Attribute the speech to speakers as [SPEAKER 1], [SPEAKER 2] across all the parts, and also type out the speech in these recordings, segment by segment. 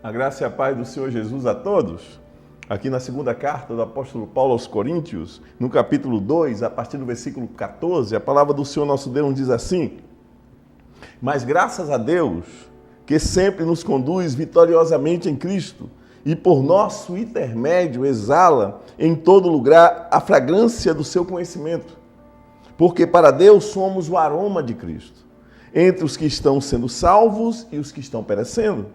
[SPEAKER 1] A graça e a paz do Senhor Jesus a todos. Aqui na segunda carta do apóstolo Paulo aos Coríntios, no capítulo 2, a partir do versículo 14, a palavra do Senhor nosso Deus nos diz assim: mas graças a Deus, que sempre nos conduz vitoriosamente em Cristo, e por nosso intermédio exala em todo lugar a fragrância do seu conhecimento. Porque para Deus somos o aroma de Cristo, entre os que estão sendo salvos e os que estão perecendo.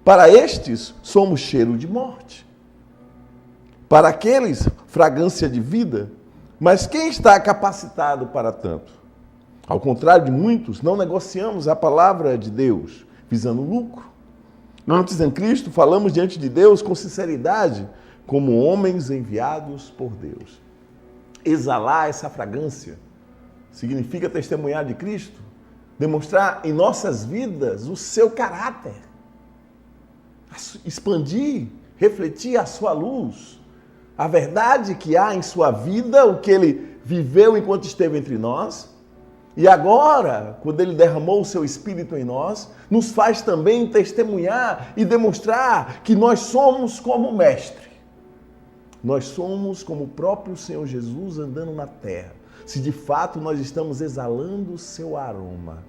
[SPEAKER 1] Para estes, somos cheiro de morte. Para aqueles, fragrância de vida. Mas quem está capacitado para tanto? Ao contrário de muitos, não negociamos a palavra de Deus, visando lucro. Antes, em Cristo, falamos diante de Deus com sinceridade, como homens enviados por Deus. Exalar essa fragrância significa testemunhar de Cristo, demonstrar em nossas vidas o seu caráter. Expandir, refletir a sua luz, a verdade que há em sua vida, o que ele viveu enquanto esteve entre nós, e agora, quando ele derramou o seu Espírito em nós, nos faz também testemunhar e demonstrar que nós somos como o Mestre. Nós somos como o próprio Senhor Jesus andando na terra, se de fato nós estamos exalando o seu aroma.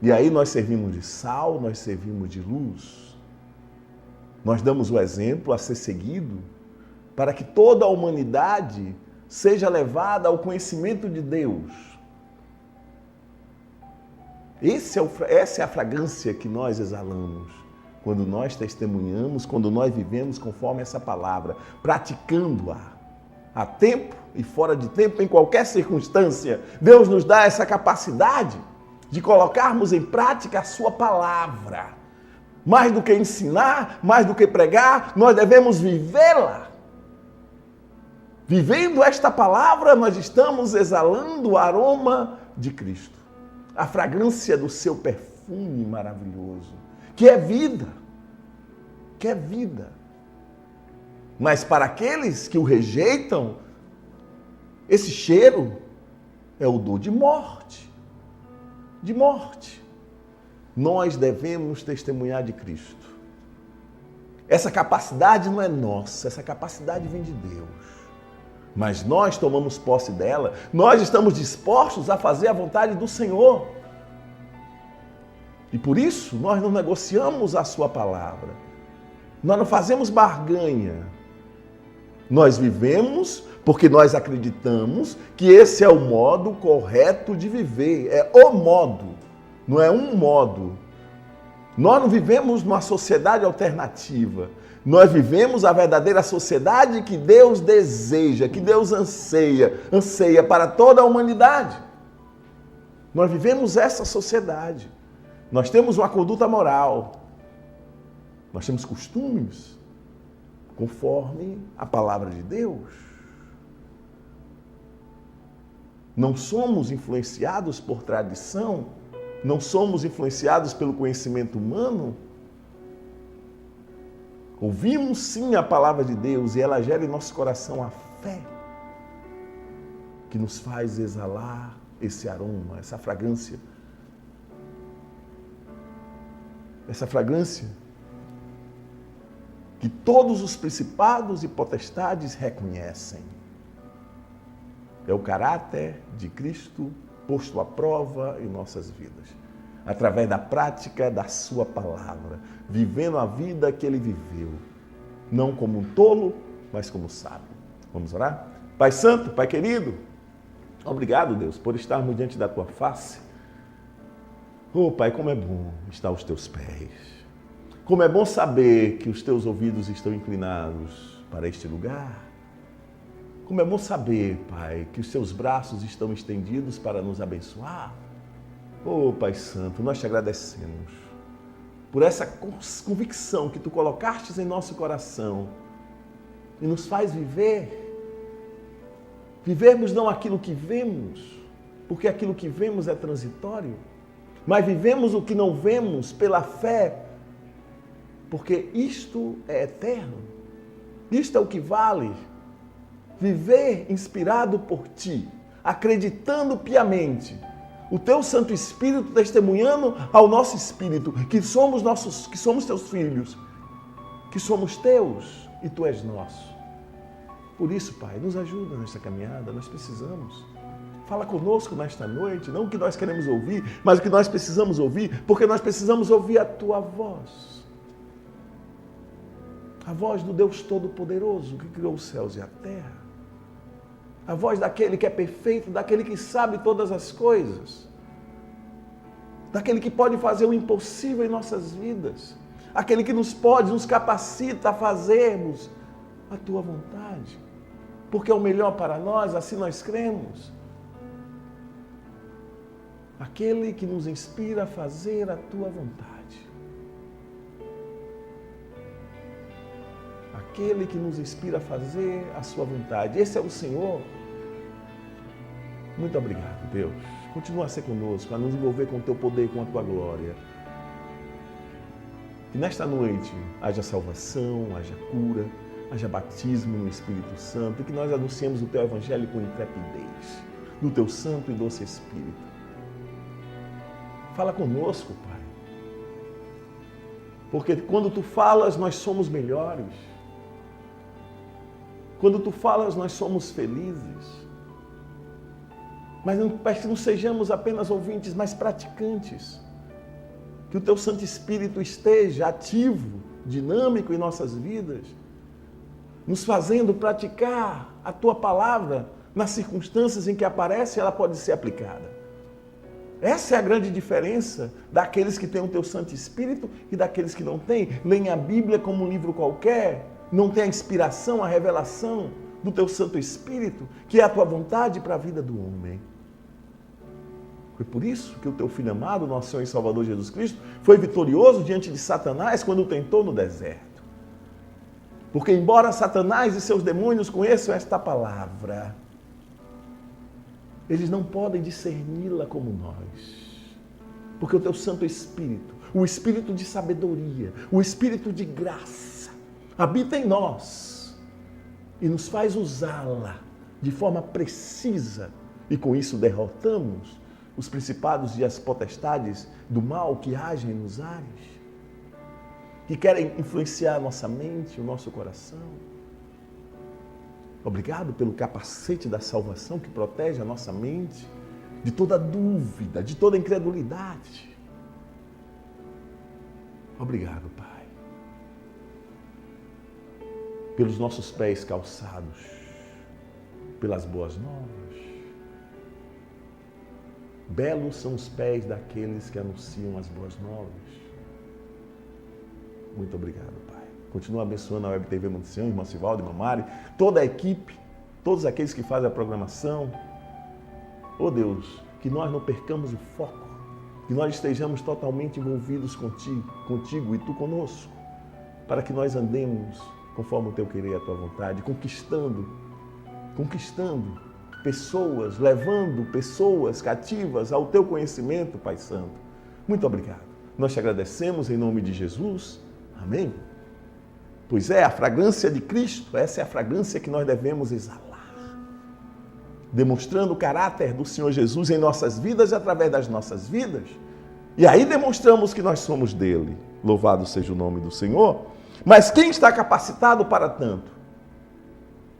[SPEAKER 1] E aí nós servimos de sal, nós servimos de luz. Nós damos o exemplo a ser seguido para que toda a humanidade seja levada ao conhecimento de Deus. Essa é a fragrância que nós exalamos quando nós testemunhamos, quando nós vivemos conforme essa palavra, praticando-a a tempo e fora de tempo, em qualquer circunstância. Deus nos dá essa capacidade de colocarmos em prática a sua palavra. Mais do que ensinar, mais do que pregar, nós devemos vivê-la. Vivendo esta palavra, nós estamos exalando o aroma de Cristo. A fragrância do seu perfume maravilhoso, que é vida. Que é vida. Mas para aqueles que o rejeitam, esse cheiro é odor de morte. De morte. Nós devemos testemunhar de Cristo. Essa capacidade não é nossa, essa capacidade vem de Deus. Mas nós tomamos posse dela, nós estamos dispostos a fazer a vontade do Senhor. E por isso nós não negociamos a sua palavra. Nós não fazemos barganha. Nós vivemos porque nós acreditamos que esse é o modo correto de viver. É o modo, não é um modo. Nós não vivemos numa sociedade alternativa. Nós vivemos a verdadeira sociedade que Deus deseja, que Deus anseia para toda a humanidade. Nós vivemos essa sociedade. Nós temos uma conduta moral. Nós temos costumes conforme a palavra de Deus. Não somos influenciados por tradição, não somos influenciados pelo conhecimento humano. Ouvimos sim a palavra de Deus e ela gera em nosso coração a fé que nos faz exalar esse aroma, essa fragrância. Essa fragrância que todos os principados e potestades reconhecem. É o caráter de Cristo posto à prova em nossas vidas, através da prática da sua palavra, vivendo a vida que ele viveu, não como um tolo, mas como sábio. Vamos orar? Pai Santo, Pai querido, obrigado, Deus, por estarmos diante da tua face. Oh, Pai, como é bom estar aos teus pés. Como é bom saber que os teus ouvidos estão inclinados para este lugar. Como é bom saber, Pai, que os teus braços estão estendidos para nos abençoar. Oh, Pai Santo, nós te agradecemos por essa convicção que tu colocastes em nosso coração e nos faz vivermos não aquilo que vemos, porque aquilo que vemos é transitório, mas vivemos o que não vemos pela fé, porque isto é eterno. Isto é o que vale. Viver inspirado por ti, acreditando piamente, o teu Santo Espírito testemunhando ao nosso espírito que somos teus filhos, que somos teus e tu és nosso. Por isso, Pai, nos ajuda nesta caminhada, nós precisamos. Fala conosco nesta noite, não o que nós queremos ouvir, mas o que nós precisamos ouvir, porque nós precisamos ouvir a tua voz. A voz do Deus Todo-Poderoso que criou os céus e a terra. A voz daquele que é perfeito, daquele que sabe todas as coisas. Daquele que pode fazer o impossível em nossas vidas. Aquele que nos capacita a fazermos a tua vontade. Porque é o melhor para nós, assim nós cremos. Aquele que nos inspira a fazer a tua vontade. Aquele que nos inspira a fazer a sua vontade. Esse é o Senhor. Muito obrigado, Deus. Continua a ser conosco, a nos envolver com o teu poder, com a tua glória. Que nesta noite haja salvação, haja cura, haja batismo no Espírito Santo e que nós anunciemos o teu evangelho com intrepidez, no teu santo e doce Espírito. Fala conosco, Pai. Porque quando tu falas, nós somos melhores. Quando tu falas, nós somos felizes. Mas que não sejamos apenas ouvintes, mas praticantes. Que o teu Santo Espírito esteja ativo, dinâmico em nossas vidas, nos fazendo praticar a tua palavra nas circunstâncias em que aparece, ela pode ser aplicada. Essa é a grande diferença daqueles que têm o teu Santo Espírito e daqueles que não têm. Leem a Bíblia como um livro qualquer, não tem a inspiração, a revelação do teu Santo Espírito, que é a tua vontade para a vida do homem. Foi por isso que o teu Filho amado, nosso Senhor e Salvador Jesus Cristo, foi vitorioso diante de Satanás quando o tentou no deserto. Porque embora Satanás e seus demônios conheçam esta palavra, eles não podem discerni-la como nós. Porque o teu Santo Espírito, o Espírito de sabedoria, o Espírito de graça, habita em nós e nos faz usá-la de forma precisa. E com isso derrotamos os principados e as potestades do mal que agem nos ares, que querem influenciar a nossa mente, o nosso coração. Obrigado pelo capacete da salvação que protege a nossa mente de toda dúvida, de toda incredulidade. Obrigado, Pai, pelos nossos pés calçados, pelas boas novas. Belos são os pés daqueles que anunciam as boas novas. Muito obrigado, Pai. Continua abençoando a Web TV Munição, irmão Sivaldo, irmã Mari, toda a equipe, todos aqueles que fazem a programação. Oh Deus, que nós não percamos o foco, que nós estejamos totalmente envolvidos contigo e tu conosco, para que nós andemos conforme o teu querer e a tua vontade, conquistando pessoas, levando pessoas cativas ao teu conhecimento, Pai Santo. Muito obrigado. Nós te agradecemos em nome de Jesus. Amém? Pois é, a fragrância de Cristo, essa é a fragrância que nós devemos exalar, demonstrando o caráter do Senhor Jesus em nossas vidas e através das nossas vidas. E aí demonstramos que nós somos dele. Louvado seja o nome do Senhor. Mas quem está capacitado para tanto?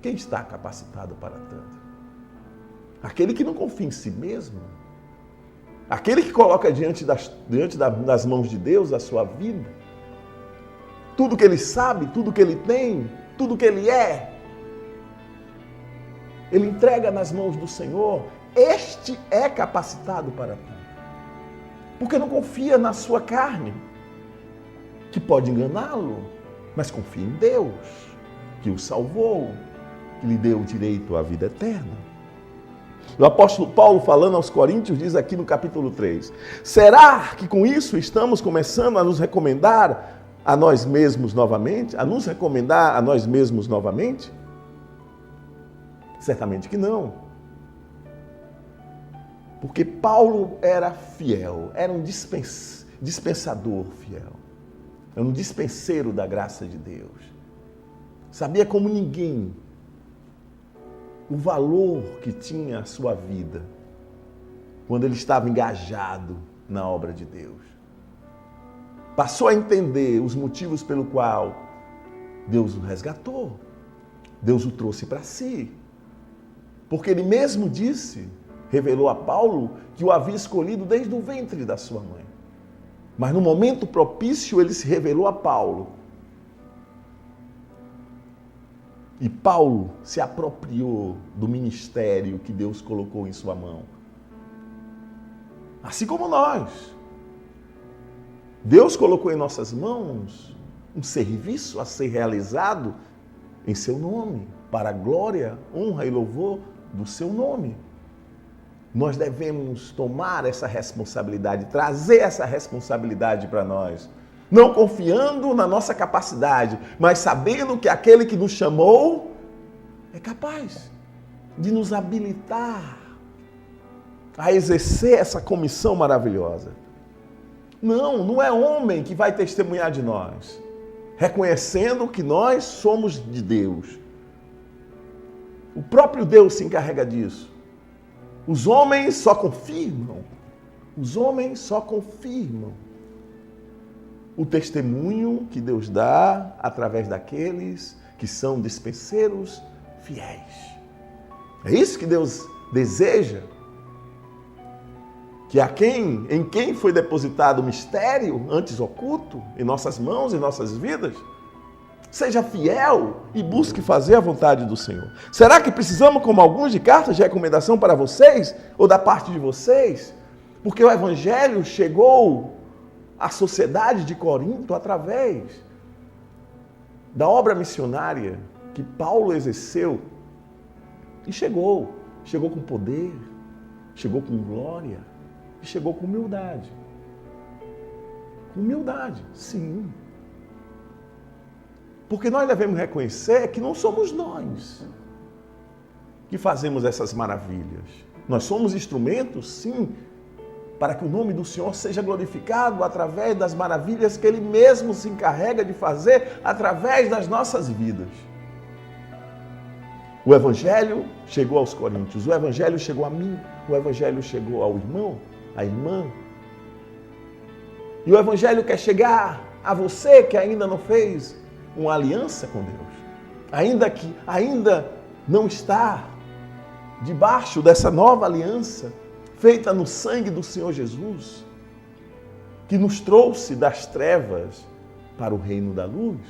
[SPEAKER 1] Quem está capacitado para tanto? Aquele que não confia em si mesmo. Aquele que coloca diante das mãos de Deus a sua vida. Tudo que ele sabe, tudo que ele tem, tudo que ele é. Ele entrega nas mãos do Senhor. Este é capacitado para tanto. Porque não confia na sua carne, que pode enganá-lo, mas confia em Deus, que o salvou, que lhe deu o direito à vida eterna. O apóstolo Paulo, falando aos Coríntios, diz aqui no capítulo 3, será que com isso estamos começando a nos recomendar a nós mesmos novamente? A nos recomendar a nós mesmos novamente? Certamente que não. Porque Paulo era fiel, era um dispensador fiel, era um dispenseiro da graça de Deus. Sabia como ninguém o valor que tinha a sua vida quando ele estava engajado na obra de Deus. Passou a entender os motivos pelo qual Deus o resgatou, Deus o trouxe para si. Porque ele mesmo revelou a Paulo que o havia escolhido desde o ventre da sua mãe. Mas no momento propício ele se revelou a Paulo. E Paulo se apropriou do ministério que Deus colocou em sua mão. Assim como nós. Deus colocou em nossas mãos um serviço a ser realizado em seu nome, para a glória, honra e louvor do seu nome. Nós devemos tomar essa responsabilidade, trazer essa responsabilidade para nós. Não confiando na nossa capacidade, mas sabendo que aquele que nos chamou é capaz de nos habilitar a exercer essa comissão maravilhosa. Não é homem que vai testemunhar de nós, reconhecendo que nós somos de Deus. O próprio Deus se encarrega disso. Os homens só confirmam. Os homens só confirmam o testemunho que Deus dá através daqueles que são dispenseiros fiéis. É isso que Deus deseja. Que em quem foi depositado o mistério antes oculto em nossas mãos, em nossas vidas, seja fiel e busque fazer a vontade do Senhor. Será que precisamos, como alguns, de cartas de recomendação para vocês ou da parte de vocês? Porque o Evangelho chegou à sociedade de Corinto através da obra missionária que Paulo exerceu e chegou com poder, chegou com glória. E chegou com humildade. Com humildade, sim. Porque nós devemos reconhecer que não somos nós que fazemos essas maravilhas. Nós somos instrumentos, sim, para que o nome do Senhor seja glorificado através das maravilhas que Ele mesmo se encarrega de fazer através das nossas vidas. O Evangelho chegou aos coríntios, o Evangelho chegou a mim, o Evangelho chegou ao irmão, à irmã. E o Evangelho quer chegar a você que ainda não fez uma aliança com Deus, ainda não está debaixo dessa nova aliança feita no sangue do Senhor Jesus, que nos trouxe das trevas para o reino da luz.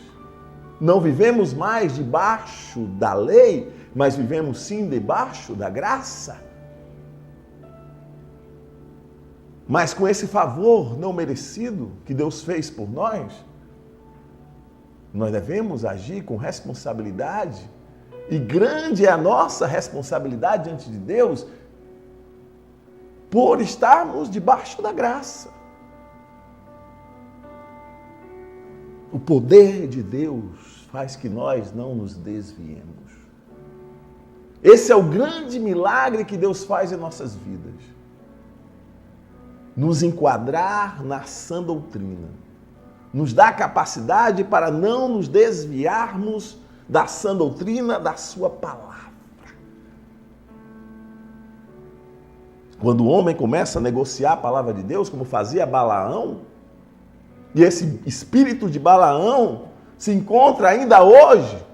[SPEAKER 1] Não vivemos mais debaixo da lei, mas vivemos sim debaixo da graça. Mas com esse favor não merecido que Deus fez por nós, nós devemos agir com responsabilidade. E grande é a nossa responsabilidade diante de Deus por estarmos debaixo da graça. O poder de Deus faz que nós não nos desviemos. Esse é o grande milagre que Deus faz em nossas vidas. Nos enquadrar na sã doutrina. Nos dá capacidade para não nos desviarmos da sã doutrina da sua palavra. Quando o homem começa a negociar a palavra de Deus, como fazia Balaão, e esse espírito de Balaão se encontra ainda hoje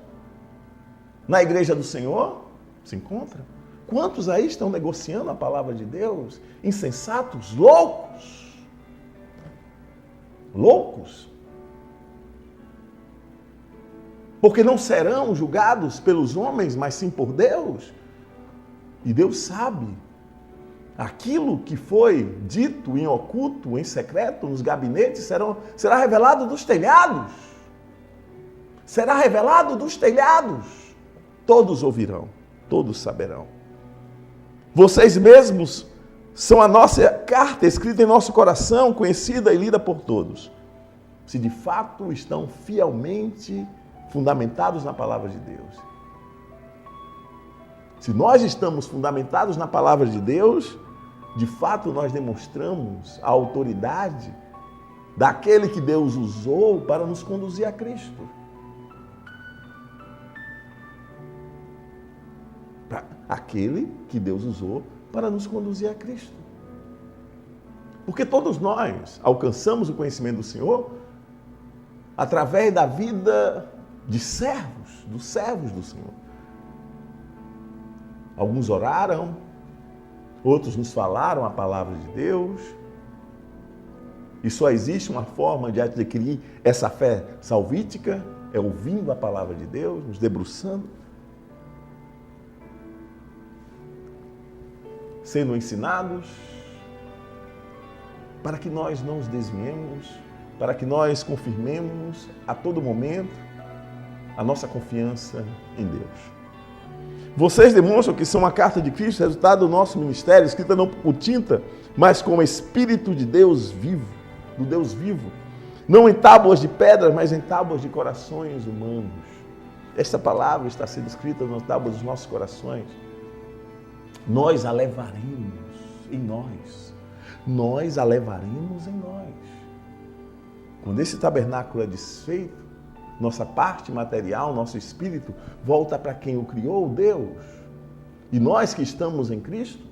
[SPEAKER 1] na igreja do Senhor, se encontra. Quantos aí estão negociando a palavra de Deus? Insensatos, loucos. Loucos. Porque não serão julgados pelos homens, mas sim por Deus. E Deus sabe. Aquilo que foi dito em oculto, em secreto, nos gabinetes, será revelado dos telhados. Será revelado dos telhados. Todos ouvirão, todos saberão. Vocês mesmos são a nossa carta escrita em nosso coração, conhecida e lida por todos. Se de fato estão fielmente fundamentados na palavra de Deus. Se nós estamos fundamentados na palavra de Deus, de fato nós demonstramos a autoridade daquele que Deus usou para nos conduzir a Cristo. Aquele que Deus usou para nos conduzir a Cristo. Porque todos nós alcançamos o conhecimento do Senhor através da vida de servos, dos servos do Senhor. Alguns oraram, outros nos falaram a palavra de Deus. E só existe uma forma de adquirir essa fé salvítica, é ouvindo a palavra de Deus, nos debruçando, sendo ensinados, para que nós não nos desviemos, para que nós confirmemos a todo momento a nossa confiança em Deus. Vocês demonstram que são uma carta de Cristo, resultado do nosso ministério, escrita não por tinta, mas com o Espírito de Deus vivo, do Deus vivo, não em tábuas de pedras, mas em tábuas de corações humanos. Esta palavra está sendo escrita nas tábuas dos nossos corações. Nós a levaremos em nós. Nós a levaremos em nós. Quando esse tabernáculo é desfeito, nossa parte material, nosso espírito, volta para quem o criou, Deus. E nós que estamos em Cristo,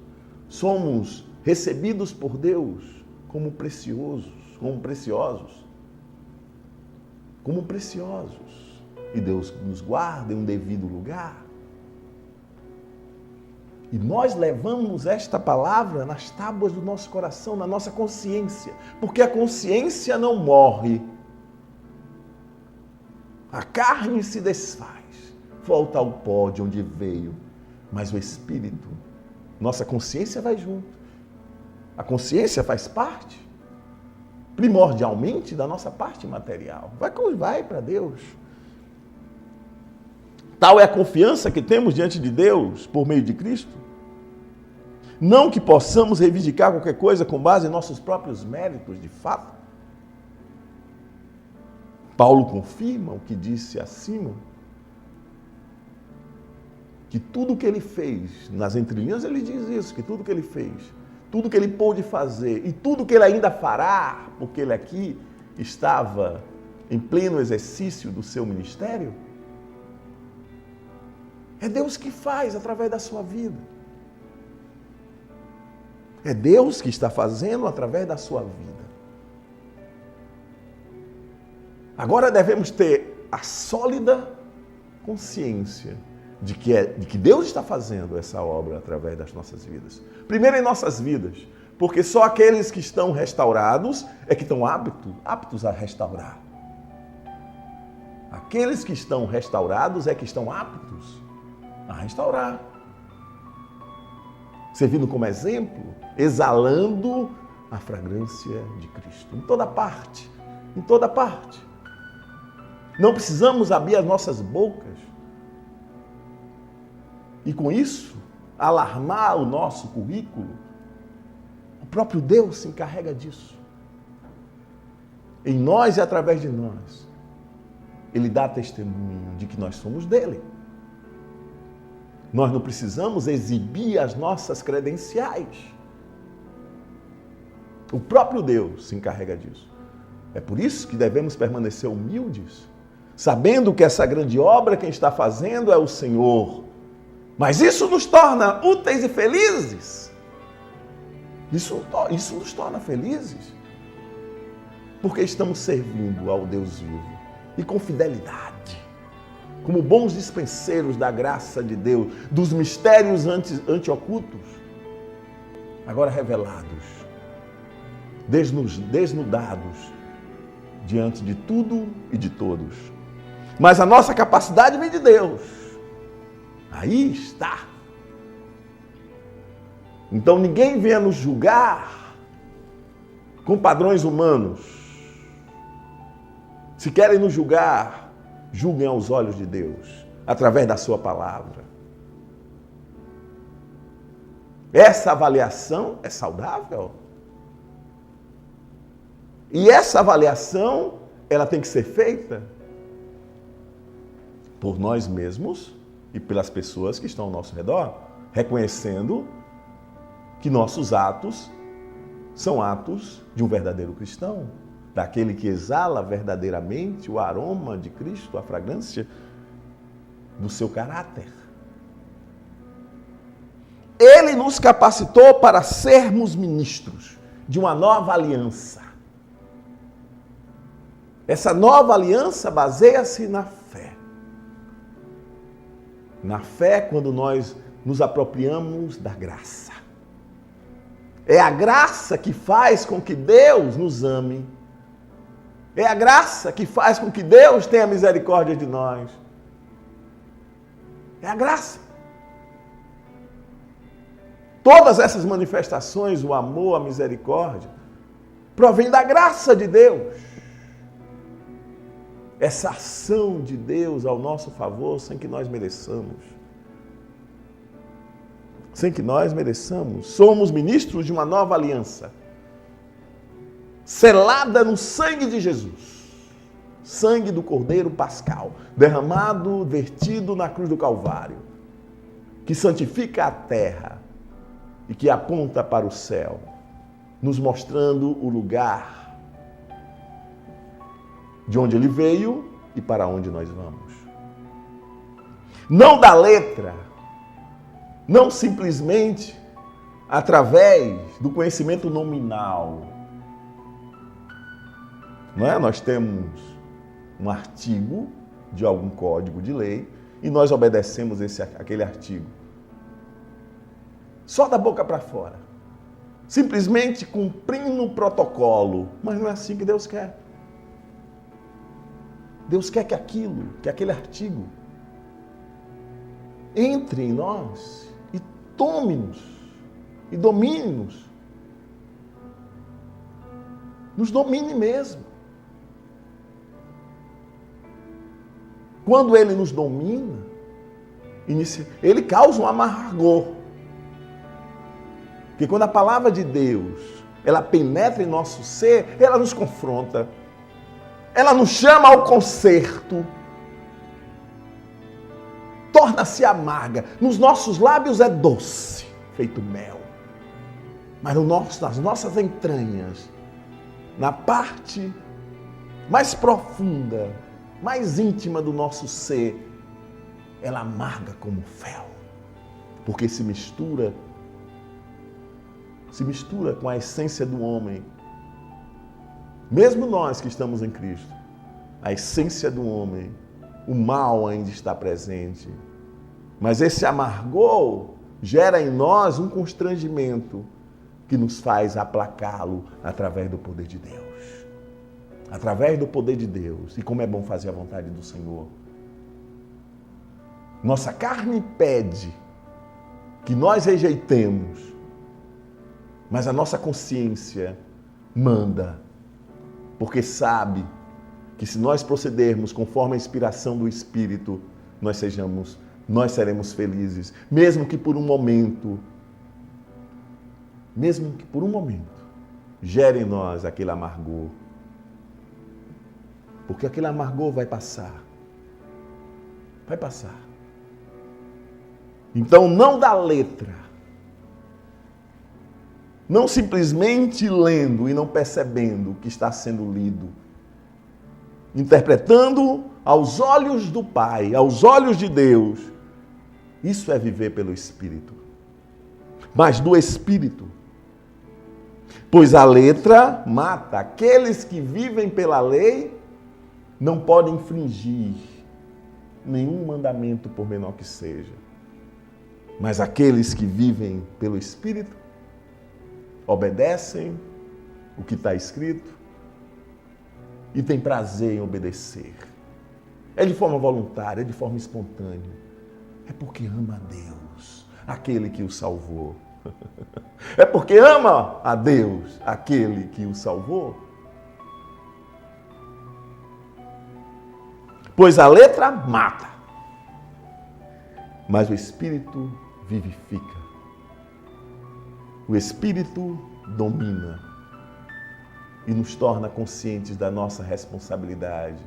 [SPEAKER 1] somos recebidos por Deus como preciosos. E Deus nos guarda em um devido lugar. E nós levamos esta palavra nas tábuas do nosso coração, na nossa consciência, porque a consciência não morre. A carne se desfaz, volta ao pó de onde veio, mas o Espírito, nossa consciência vai junto. A consciência faz parte, primordialmente, da nossa parte material. Vai para Deus. Tal é a confiança que temos diante de Deus por meio de Cristo. Não que possamos reivindicar qualquer coisa com base em nossos próprios méritos, de fato. Paulo confirma o que disse acima, que tudo que ele fez, nas entrelinhas ele diz isso, que tudo que ele fez, tudo que ele pôde fazer e tudo que ele ainda fará, porque ele aqui estava em pleno exercício do seu ministério, é Deus que faz através da sua vida. É Deus que está fazendo através da sua vida. Agora devemos ter a sólida consciência de que Deus está fazendo essa obra através das nossas vidas. Primeiro em nossas vidas, porque só aqueles que estão restaurados é que estão aptos a restaurar. Aqueles que estão restaurados é que estão aptos a restaurar. Servindo como exemplo, exalando a fragrância de Cristo. Em toda parte. Não precisamos abrir as nossas bocas e, com isso, alarmar o nosso currículo. O próprio Deus se encarrega disso. Em nós e através de nós, Ele dá testemunho de que nós somos dele. Nós não precisamos exibir as nossas credenciais. O próprio Deus se encarrega disso. É por isso que devemos permanecer humildes, sabendo que essa grande obra quem está fazendo é o Senhor. Mas isso nos torna úteis e felizes. Isso nos torna felizes. Porque estamos servindo ao Deus vivo e com fidelidade, como bons dispenseiros da graça de Deus, dos mistérios anteocultos, agora revelados, desnudados diante de tudo e de todos. Mas a nossa capacidade vem de Deus. Aí está. Então ninguém venha nos julgar com padrões humanos. Se querem nos julgar, julguem aos olhos de Deus, através da sua palavra. Essa avaliação é saudável. E essa avaliação, ela tem que ser feita por nós mesmos e pelas pessoas que estão ao nosso redor, reconhecendo que nossos atos são atos de um verdadeiro cristão, daquele que exala verdadeiramente o aroma de Cristo, a fragrância do seu caráter. Ele nos capacitou para sermos ministros de uma nova aliança. Essa nova aliança baseia-se na fé. Na fé, quando nós nos apropriamos da graça. É a graça que faz com que Deus nos ame. É a graça que faz com que Deus tenha misericórdia de nós. É a graça. Todas essas manifestações, o amor, a misericórdia, provém da graça de Deus. Essa ação de Deus ao nosso favor sem que nós mereçamos. Sem que nós mereçamos. Somos ministros de uma nova aliança, selada no sangue de Jesus. Sangue do Cordeiro Pascal, derramado, vertido na cruz do Calvário, que santifica a terra e que aponta para o céu, nos mostrando o lugar de onde ele veio e para onde nós vamos. Não da letra, não simplesmente através do conhecimento nominal. Não é? Nós temos um artigo de algum código de lei e nós obedecemos aquele artigo. Só da boca para fora. Simplesmente cumprindo o protocolo. Mas não é assim que Deus quer. Deus quer que aquele artigo entre em nós e tome-nos e domine-nos. Nos domine mesmo. Quando ele nos domina, ele causa um amargor. Porque quando a palavra de Deus, ela penetra em nosso ser, ela nos confronta. Ela nos chama ao conserto. Torna-se amarga. Nos nossos lábios é doce, feito mel. Mas nas nossas entranhas, na parte mais profunda, mais íntima do nosso ser, ela amarga como fel. Porque se mistura com a essência do homem. Mesmo nós que estamos em Cristo, a essência do homem, o mal ainda está presente. Mas esse amargor gera em nós um constrangimento que nos faz aplacá-lo através do poder de Deus. Através do poder de Deus. E como é bom fazer a vontade do Senhor. Nossa carne pede que nós rejeitemos, mas a nossa consciência manda, porque sabe que se nós procedermos conforme a inspiração do Espírito, nós seremos felizes, mesmo que por um momento, gere em nós aquele amargor. Porque aquele amargor vai passar. Vai passar. Então, não da letra. Não simplesmente lendo e não percebendo o que está sendo lido. Interpretando aos olhos do Pai, aos olhos de Deus. Isso é viver pelo Espírito. Mas do Espírito. Pois a letra mata. Aqueles que vivem pela lei não podem infringir nenhum mandamento, por menor que seja. Mas aqueles que vivem pelo Espírito obedecem o que está escrito e têm prazer em obedecer. É de forma voluntária, é de forma espontânea. É porque ama a Deus, aquele que o salvou. É porque ama a Deus, aquele que o salvou. Pois a letra mata, mas o Espírito vivifica. O Espírito domina e nos torna conscientes da nossa responsabilidade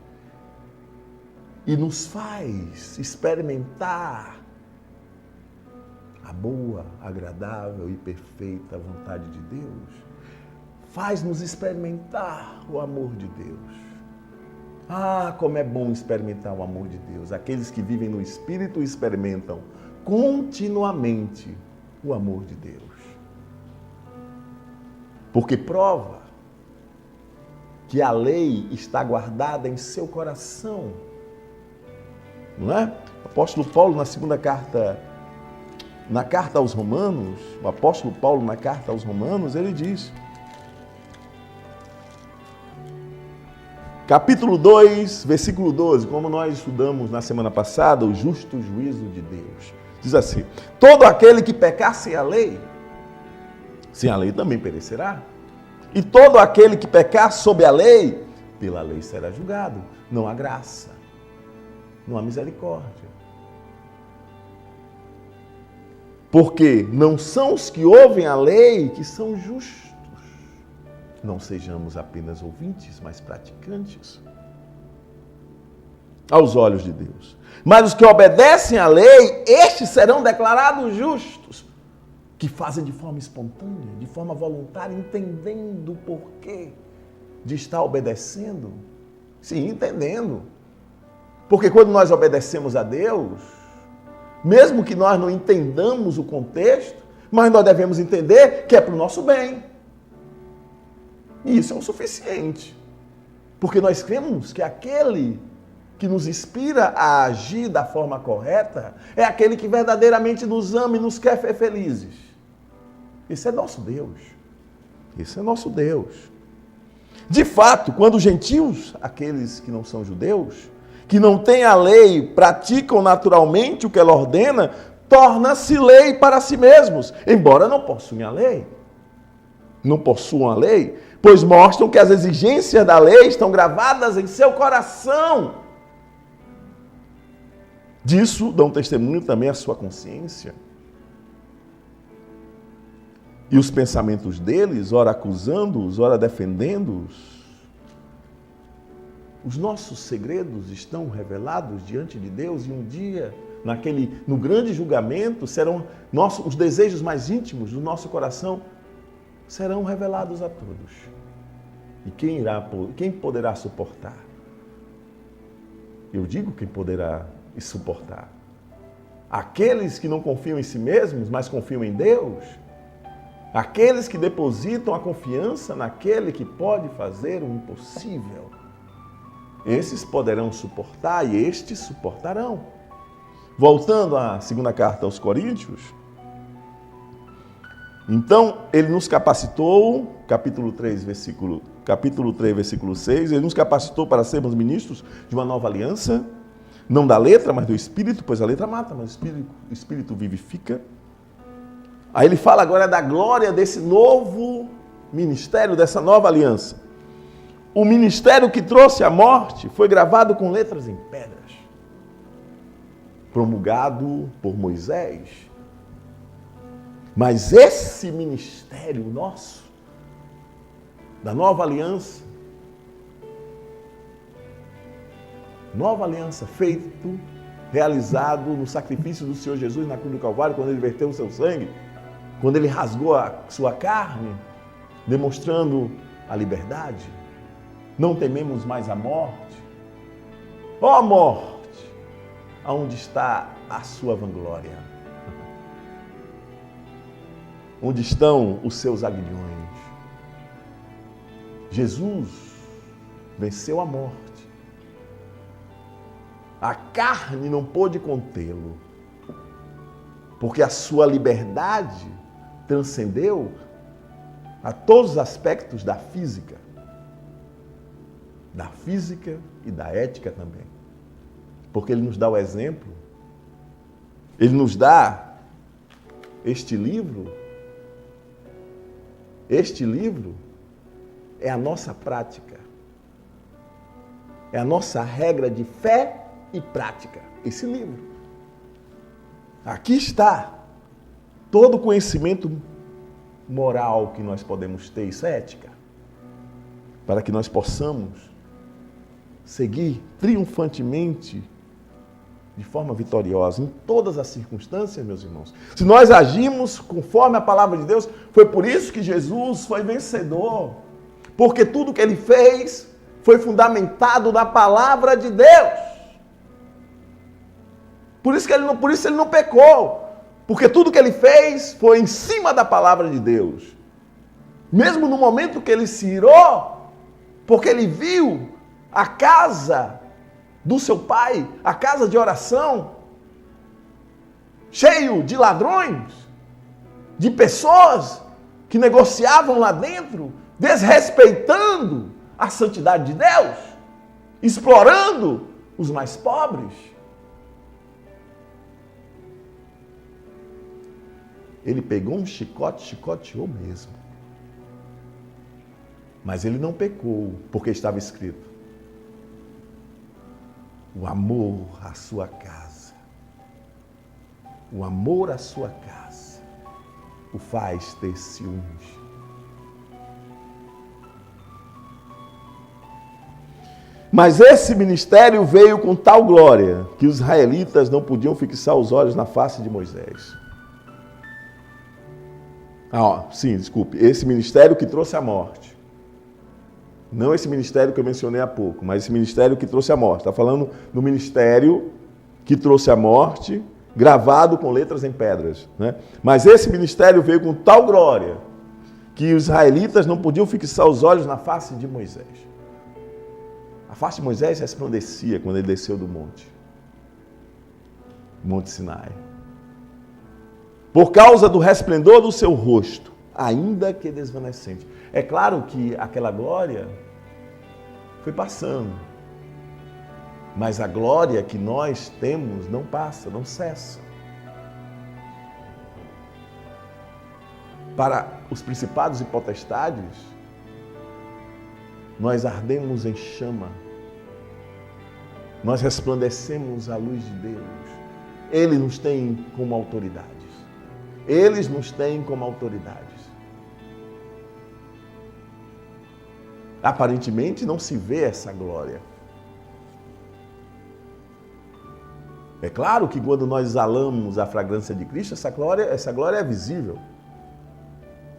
[SPEAKER 1] e nos faz experimentar a boa, agradável e perfeita vontade de Deus, faz-nos experimentar o amor de Deus. Ah, como é bom experimentar o amor de Deus. Aqueles que vivem no Espírito experimentam continuamente o amor de Deus. Porque prova que a lei está guardada em seu coração. Não é? O apóstolo Paulo, na carta aos Romanos, o apóstolo Paulo, na carta aos Romanos, ele diz, capítulo 2, versículo 12, como nós estudamos na semana passada, o justo juízo de Deus. Diz assim, todo aquele que pecar sem a lei também perecerá. E todo aquele que pecar sob a lei, pela lei será julgado. Não há graça, não há misericórdia. Porque não são os que ouvem a lei que são justos. Não sejamos apenas ouvintes, mas praticantes aos olhos de Deus. Mas os que obedecem à lei, estes serão declarados justos, que fazem de forma espontânea, de forma voluntária, entendendo o porquê de estar obedecendo. Sim, entendendo. Porque quando nós obedecemos a Deus, mesmo que nós não entendamos o contexto, mas nós devemos entender que é para o nosso bem. E isso é o suficiente. Porque nós cremos que aquele que nos inspira a agir da forma correta é aquele que verdadeiramente nos ama e nos quer ver felizes. Esse é nosso Deus. Esse é nosso Deus. De fato, quando os gentios, aqueles que não são judeus, que não têm a lei, praticam naturalmente o que ela ordena, torna-se lei para si mesmos, embora não possuam a lei. Não possuam a lei, pois mostram que as exigências da lei estão gravadas em seu coração. Disso dão testemunho também a sua consciência. E os pensamentos deles, ora acusando-os, ora defendendo-os. Os nossos segredos estão revelados diante de Deus e um dia, no grande julgamento, serão os desejos mais íntimos do nosso coração serão revelados a todos. E quem poderá suportar? Eu digo quem poderá suportar. Aqueles que não confiam em si mesmos, mas confiam em Deus. Aqueles que depositam a confiança naquele que pode fazer o impossível. Esses poderão suportar e estes suportarão. Voltando à segunda carta aos Coríntios, então, ele nos capacitou, capítulo 3, versículo 6, ele nos capacitou para sermos ministros de uma nova aliança, não da letra, mas do Espírito, pois a letra mata, mas o Espírito vivifica. Aí ele fala agora da glória desse novo ministério, dessa nova aliança. O ministério que trouxe a morte foi gravado com letras em pedras, promulgado por Moisés. Mas esse ministério nosso, da nova aliança, realizado no sacrifício do Senhor Jesus na cruz do Calvário, quando ele verteu o seu sangue, quando ele rasgou a sua carne, demonstrando a liberdade. Não tememos mais a morte. Ó morte, aonde está a sua vanglória? Onde estão os seus aguilhões? Jesus venceu a morte. A carne não pôde contê-lo, porque a sua liberdade transcendeu a todos os aspectos da física e da ética também. Porque ele nos dá o exemplo, ele nos dá este livro. Este livro é a nossa prática, é a nossa regra de fé e prática, esse livro. Aqui está todo o conhecimento moral que nós podemos ter, isso é ética, para que nós possamos seguir triunfantemente de forma vitoriosa em todas as circunstâncias, meus irmãos. Se nós agimos conforme a palavra de Deus, foi por isso que Jesus foi vencedor. Porque tudo que ele fez foi fundamentado na palavra de Deus. Por isso ele não pecou. Porque tudo que ele fez foi em cima da palavra de Deus. Mesmo no momento que ele se irou, porque ele viu a casa do seu pai, a casa de oração, cheio de ladrões, de pessoas que negociavam lá dentro, desrespeitando a santidade de Deus, explorando os mais pobres. Ele pegou um chicote, chicoteou mesmo. Mas ele não pecou, porque estava escrito: o amor à sua casa, o amor à sua casa, o faz ter ciúmes. Mas esse ministério veio com tal glória que os israelitas não podiam fixar os olhos na face de Moisés. Esse ministério que trouxe a morte. Não esse ministério que eu mencionei há pouco, mas esse ministério que trouxe a morte. Está falando do ministério que trouxe a morte, gravado com letras em pedras, né? Mas esse ministério veio com tal glória que os israelitas não podiam fixar os olhos na face de Moisés. A face de Moisés resplandecia quando ele desceu do Monte Sinai. Por causa do resplendor do seu rosto, ainda que desvanecente. É claro que aquela glória foi passando, mas a glória que nós temos não passa, não cessa. Para os principados e potestades, nós ardemos em chama, nós resplandecemos a luz de Deus. Ele nos tem como autoridades. Eles nos têm como autoridades. Aparentemente não se vê essa glória. É claro que quando nós exalamos a fragrância de Cristo, essa glória é visível.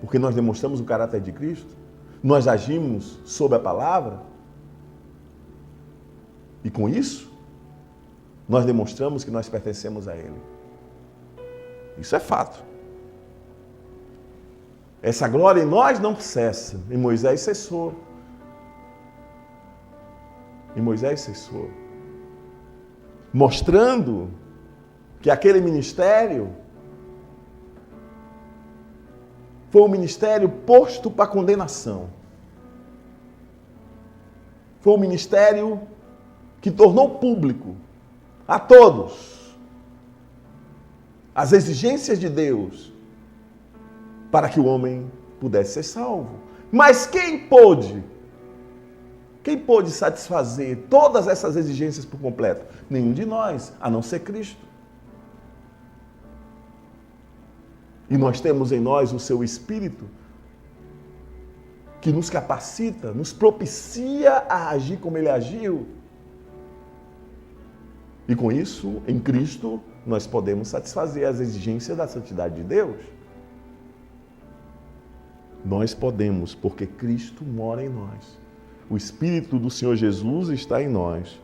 [SPEAKER 1] Porque nós demonstramos o caráter de Cristo, nós agimos sob a palavra, e com isso, nós demonstramos que nós pertencemos a Ele. Isso é fato. Essa glória em nós não cessa. Em Moisés cessou. Em Moisés cessou. Mostrando que aquele ministério foi um ministério posto para condenação. Foi um ministério que tornou público a todos as exigências de Deus para que o homem pudesse ser salvo. Mas quem pôde satisfazer todas essas exigências por completo? Nenhum de nós, a não ser Cristo. E nós temos em nós o seu Espírito, que nos capacita, nos propicia a agir como Ele agiu. E com isso, em Cristo, nós podemos satisfazer as exigências da santidade de Deus. Nós podemos, porque Cristo mora em nós. O Espírito do Senhor Jesus está em nós.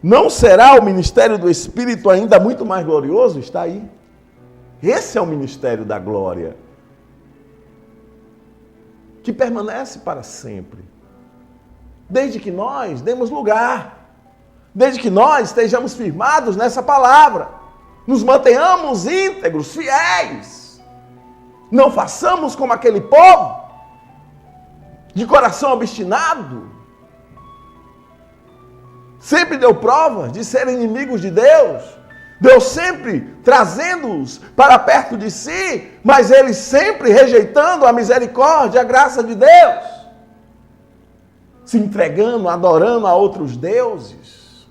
[SPEAKER 1] Não será o ministério do Espírito ainda muito mais glorioso? Está aí. Esse é o ministério da glória, que permanece para sempre. Desde que nós demos lugar, desde que nós estejamos firmados nessa palavra, nos mantenhamos íntegros, fiéis, não façamos como aquele povo, de coração obstinado, sempre deu prova de ser inimigos de Deus, Deus sempre trazendo-os para perto de si, mas eles sempre rejeitando a misericórdia, a graça de Deus, se entregando, adorando a outros deuses.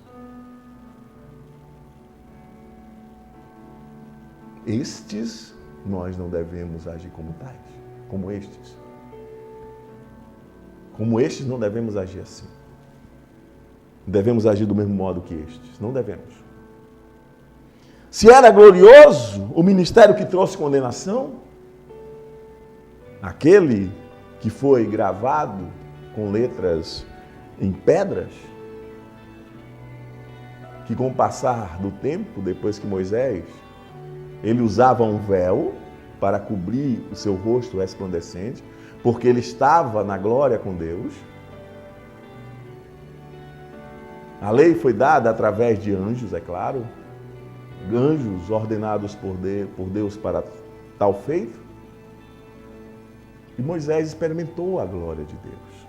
[SPEAKER 1] Estes nós não devemos agir como tais, como estes. Como estes não devemos agir assim. devemos agir do mesmo modo que estes. Não devemos. Se era glorioso o ministério que trouxe condenação, aquele que foi gravado com letras em pedras, que com o passar do tempo, depois que Moisés, ele usava um véu para cobrir o seu rosto resplandecente, porque ele estava na glória com Deus. A lei foi dada através de anjos, é claro, anjos ordenados por Deus para tal feito. E Moisés experimentou a glória de Deus.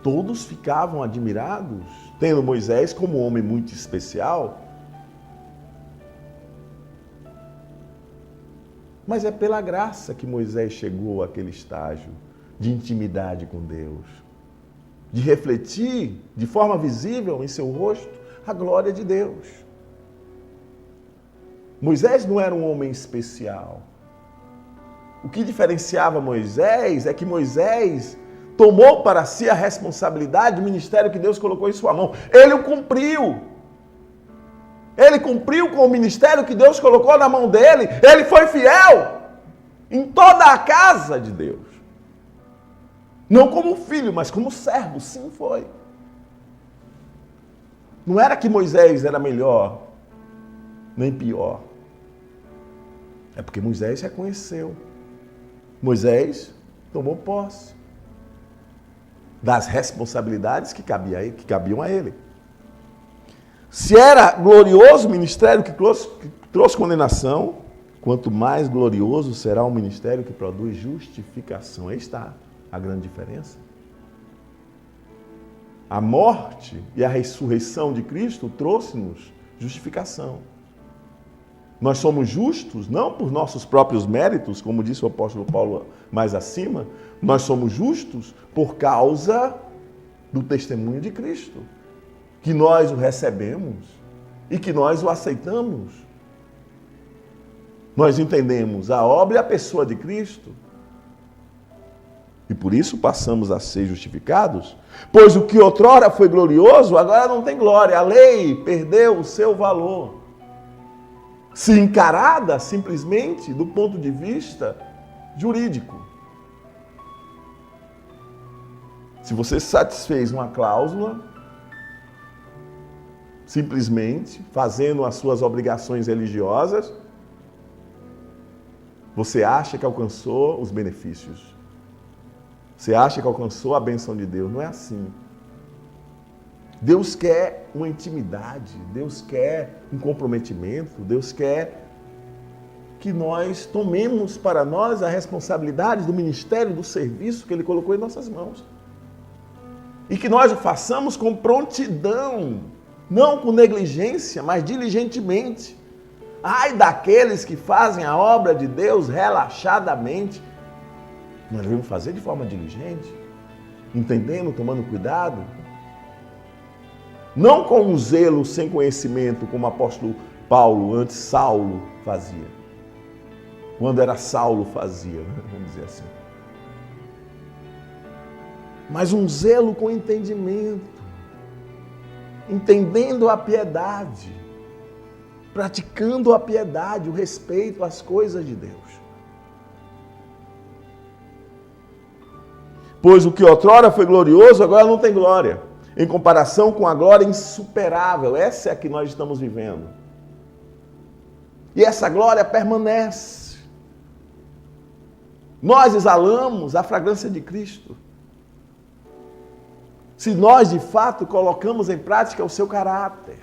[SPEAKER 1] Todos ficavam admirados, tendo Moisés como um homem muito especial. Mas é pela graça que Moisés chegou àquele estágio de intimidade com Deus, de refletir de forma visível em seu rosto a glória de Deus. Moisés não era um homem especial. O que diferenciava Moisés é que Moisés tomou para si a responsabilidade do ministério que Deus colocou em sua mão. Ele o cumpriu. Ele cumpriu com o ministério que Deus colocou na mão dele. Ele foi fiel em toda a casa de Deus. Não como filho, mas como servo. Sim, foi. Não era que Moisés era melhor, nem pior. É porque Moisés reconheceu. Moisés tomou posse das responsabilidades que cabiam a ele. Se era glorioso o ministério que trouxe condenação, quanto mais glorioso será o ministério que produz justificação. Aí está a grande diferença. A morte e a ressurreição de Cristo trouxe-nos justificação. Nós somos justos não por nossos próprios méritos, como disse o apóstolo Paulo mais acima, nós somos justos por causa do testemunho de Cristo, que nós o recebemos e que nós o aceitamos. Nós entendemos a obra e a pessoa de Cristo e por isso passamos a ser justificados, pois o que outrora foi glorioso agora não tem glória. A lei perdeu o seu valor. Se encarada simplesmente do ponto de vista jurídico. Se você satisfez uma cláusula, simplesmente fazendo as suas obrigações religiosas, você acha que alcançou os benefícios. Você acha que alcançou a bênção de Deus. Não é assim. Deus quer uma intimidade, Deus quer um comprometimento, Deus quer que nós tomemos para nós a responsabilidade do ministério, do serviço que Ele colocou em nossas mãos. E que nós o façamos com prontidão, não com negligência, mas diligentemente. Ai daqueles que fazem a obra de Deus relaxadamente. Nós devemos fazer de forma diligente, entendendo, tomando cuidado. Não com um zelo sem conhecimento, como o apóstolo Paulo, antes Saulo, fazia. Quando era Saulo, fazia, vamos dizer assim. Mas um zelo com entendimento, entendendo a piedade, praticando a piedade, o respeito às coisas de Deus. Pois o que outrora foi glorioso, agora não tem glória, em comparação com a glória insuperável. Essa é a que nós estamos vivendo. E essa glória permanece. Nós exalamos a fragrância de Cristo. Se nós de fato colocamos em prática o seu caráter.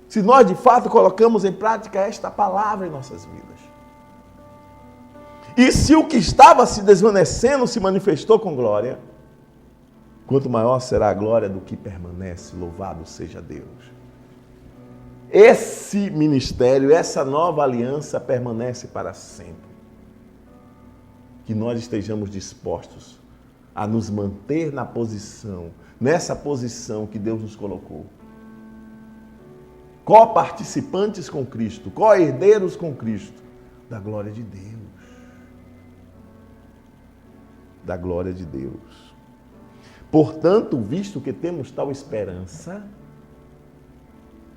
[SPEAKER 1] Se nós de fato colocamos em prática esta palavra em nossas vidas. E se o que estava se desvanecendo se manifestou com glória, quanto maior será a glória do que permanece, louvado seja Deus. Esse ministério, essa nova aliança permanece para sempre. Que nós estejamos dispostos a nos manter na posição, nessa posição que Deus nos colocou. Co-participantes com Cristo, co-herdeiros com Cristo, da glória de Deus. Da glória de Deus. Portanto, visto que temos tal esperança,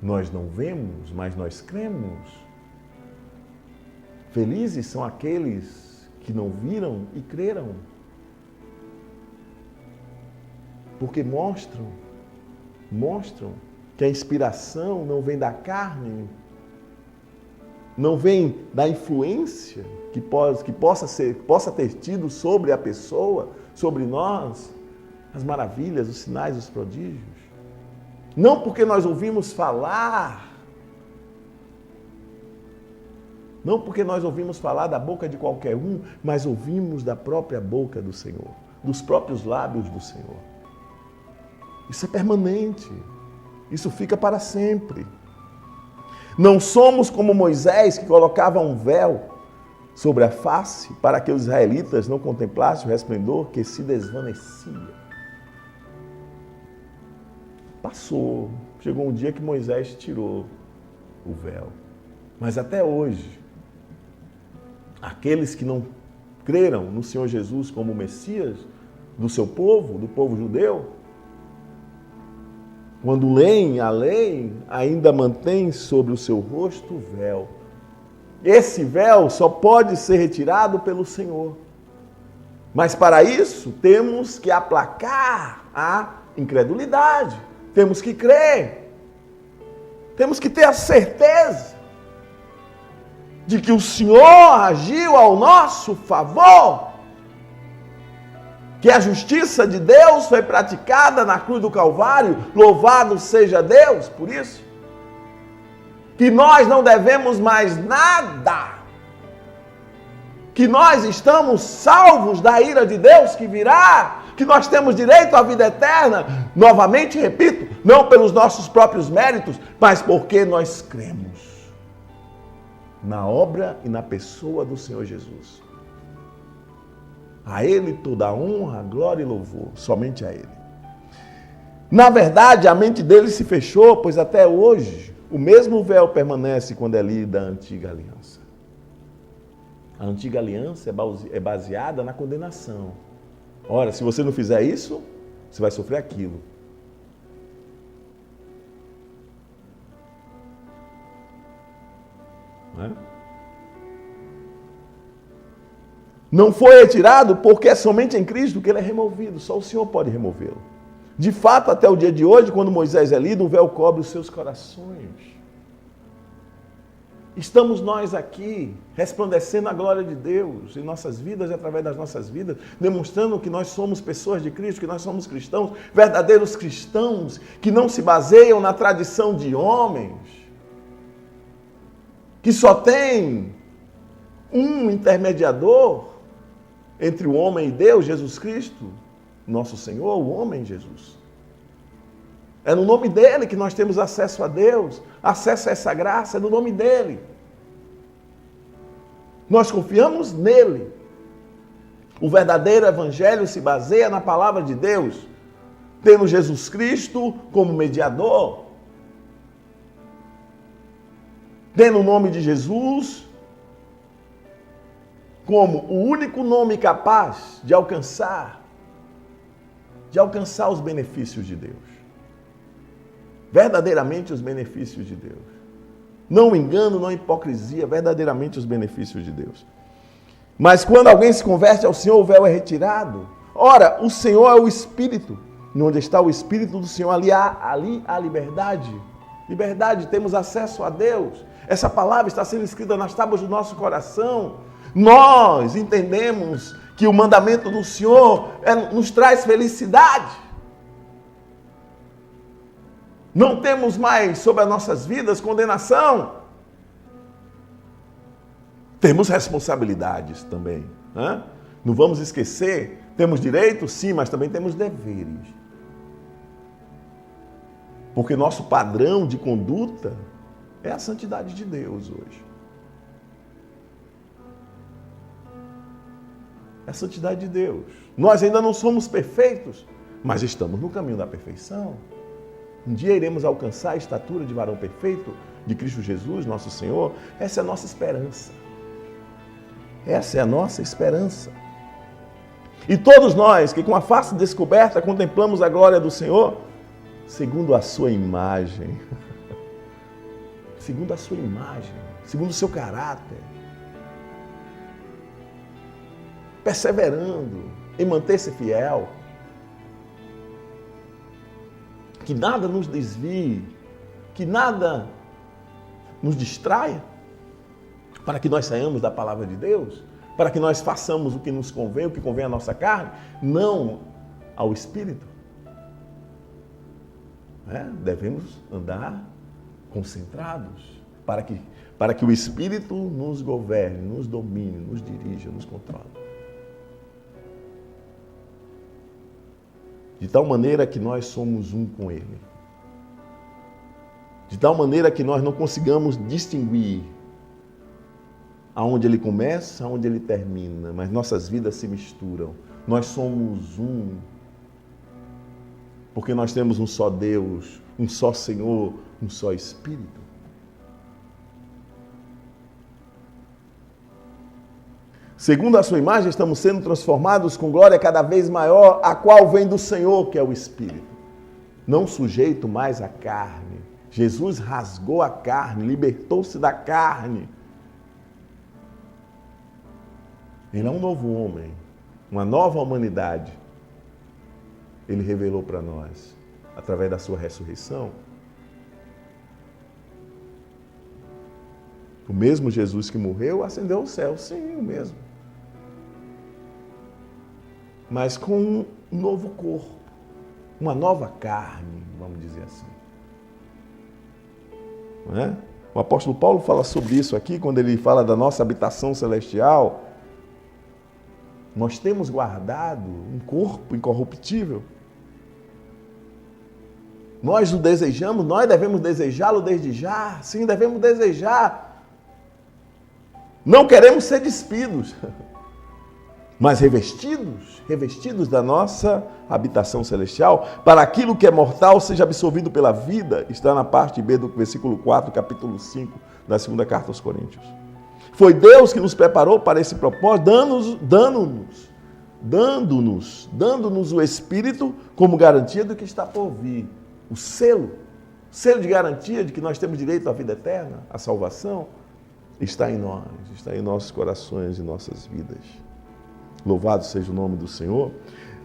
[SPEAKER 1] nós não vemos, mas nós cremos. Felizes são aqueles que não viram e creram. Porque mostram que a inspiração não vem da carne, não vem da influência que possa ter tido sobre a pessoa, sobre nós, as maravilhas, os sinais, os prodígios. Não porque nós ouvimos falar, não porque nós ouvimos falar da boca de qualquer um, mas ouvimos da própria boca do Senhor, dos próprios lábios do Senhor. Isso é permanente, isso fica para sempre. Não somos como Moisés, que colocava um véu sobre a face para que os israelitas não contemplassem o resplendor que se desvanecia. Passou, chegou um dia que Moisés tirou o véu. Mas até hoje, aqueles que não creram no Senhor Jesus como Messias do seu povo, do povo judeu, quando leem a lei, ainda mantém sobre o seu rosto o véu. Esse véu só pode ser retirado pelo Senhor. Mas para isso, temos que aplacar a incredulidade. Temos que crer. Temos que ter a certeza de que o Senhor agiu ao nosso favor. Que a justiça de Deus foi praticada na cruz do Calvário, louvado seja Deus por isso. Que nós não devemos mais nada, que nós estamos salvos da ira de Deus que virá, que nós temos direito à vida eterna, novamente repito, não pelos nossos próprios méritos, mas porque nós cremos na obra e na pessoa do Senhor Jesus. A Ele toda a honra, glória e louvor, somente a Ele. Na verdade, a mente dele se fechou, pois até hoje o mesmo véu permanece quando é lida a antiga aliança. A antiga aliança é baseada na condenação. Ora, se você não fizer isso, você vai sofrer aquilo. Não é? Não foi retirado porque é somente em Cristo que ele é removido. Só o Senhor pode removê-lo. De fato, até o dia de hoje, quando Moisés é lido, o véu cobre os seus corações. Estamos nós aqui, resplandecendo a glória de Deus em nossas vidas e através das nossas vidas, demonstrando que nós somos pessoas de Cristo, que nós somos cristãos, verdadeiros cristãos, que não se baseiam na tradição de homens, que só tem um intermediador entre o homem e Deus, Jesus Cristo, nosso Senhor, o homem Jesus. É no nome dele que nós temos acesso a Deus, acesso a essa graça, é no nome dele. Nós confiamos nele. O verdadeiro evangelho se baseia na palavra de Deus, tendo Jesus Cristo como mediador, tendo o nome de Jesus como o único nome capaz de alcançar os benefícios de Deus. Verdadeiramente os benefícios de Deus. Não engano, não hipocrisia, verdadeiramente os benefícios de Deus. Mas quando alguém se converte ao Senhor, o véu é retirado. Ora, o Senhor é o Espírito. E onde está o Espírito do Senhor, ali há liberdade. Liberdade, temos acesso a Deus. Essa palavra está sendo escrita nas tábuas do nosso coração. Nós entendemos que o mandamento do Senhor nos traz felicidade. Não temos mais sobre as nossas vidas condenação. Temos responsabilidades também. Né? Não vamos esquecer, temos direitos, sim, mas também temos deveres. Porque nosso padrão de conduta é a santidade de Deus hoje. É a santidade de Deus. Nós ainda não somos perfeitos, mas estamos no caminho da perfeição. Um dia iremos alcançar a estatura de varão perfeito de Cristo Jesus, nosso Senhor. Essa é a nossa esperança. Essa é a nossa esperança. E todos nós que com a face descoberta contemplamos a glória do Senhor, segundo a sua imagem, segundo a sua imagem, segundo o seu caráter, perseverando em manter-se fiel, que nada nos desvie, que nada nos distraia, para que nós saiamos da palavra de Deus, para que nós façamos o que nos convém, o que convém à nossa carne, não ao Espírito. Devemos andar concentrados, para que o Espírito nos governe, nos domine, nos dirija, nos controle. De tal maneira que nós somos um com Ele. De tal maneira que nós não consigamos distinguir aonde Ele começa, aonde Ele termina, mas nossas vidas se misturam. Nós somos um, porque nós temos um só Deus, um só Senhor, um só Espírito. Segundo a sua imagem, estamos sendo transformados com glória cada vez maior, a qual vem do Senhor, que é o Espírito. Não sujeito mais à carne. Jesus rasgou a carne, libertou-se da carne. Ele é um novo homem, uma nova humanidade. Ele revelou para nós, através da sua ressurreição. O mesmo Jesus que morreu ascendeu ao céu, sim, o mesmo. Mas com um novo corpo, uma nova carne, vamos dizer assim. Não é? O apóstolo Paulo fala sobre isso aqui, quando ele fala da nossa habitação celestial. Nós temos guardado um corpo incorruptível. Nós o desejamos, nós devemos desejá-lo desde já. Sim, devemos desejar. Não queremos ser despidos, mas revestidos da nossa habitação celestial, para aquilo que é mortal seja absorvido pela vida, está na parte B do versículo 4, capítulo 5, da segunda carta aos Coríntios. Foi Deus que nos preparou para esse propósito, dando-nos o Espírito como garantia do que está por vir. O selo de garantia de que nós temos direito à vida eterna, à salvação, está em nós, está em nossos corações e nossas vidas. Louvado seja o nome do Senhor.